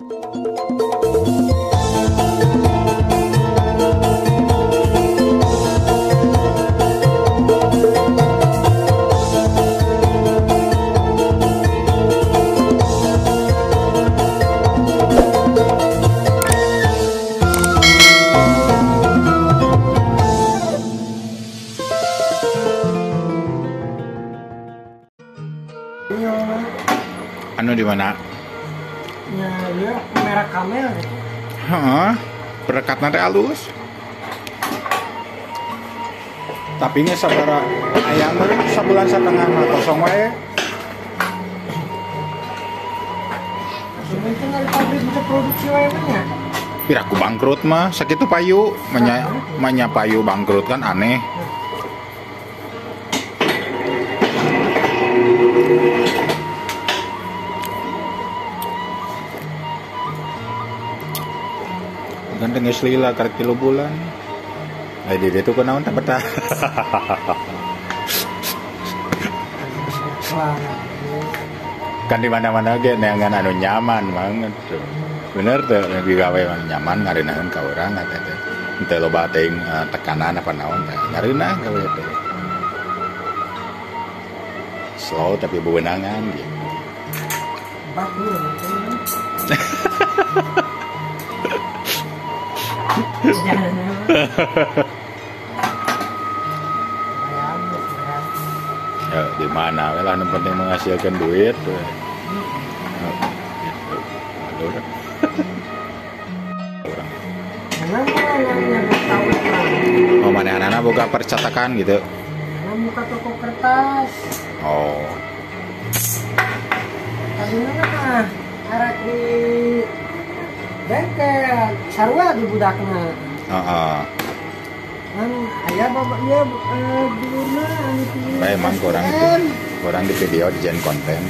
Anu di mana? Ya, iya, merek Camel. Heeh. Perekat nanti halus. Tapi ini sabara ayam sebulan setengah mah kosong wae. Mungkin dari pabrik bisa produksi wae nya. Piraku bangkrut mah sakitu payu, manya payu bangkrut kan aneh. Ganteng geus lila karek 3 bulan. Ai di ditu kunaon teh betah. Kan di mana-mana ge neangan anu nyaman banget tuh. Bener tuh digawe nyaman ngarenaheun ka urang eta teh. Henteu loba teuing tekanan apa naon teh. Ngareunah gawe teh. Slow tapi bewenangan gitu. Ya, di mana lah yang penting menghasilkan duit. Oh, mana anak buka percetakan gitu? Buka toko kertas. Oh. Tadinya mah arek di bengkel sarua di budakna. Heeh. Kan aya bapak ieu dulurna anu pilih. Bae emang kurang di video dijen konten.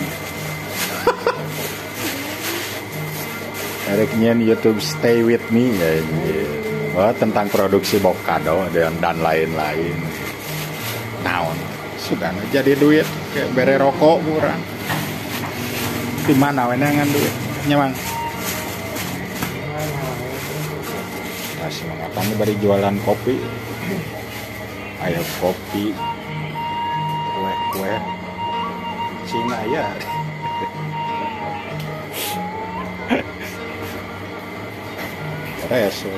Ereknya YouTube Stay With Me ya. Oh, tentang produksi bokado dan lain-lain. Naon sudah jadi duit kayak bere rokok kurang. Di mana we nangan duit? Nyamang. Kasih mengatakan bari jualan kopi. Ayo kopi. Kue. Cina ya. Reso.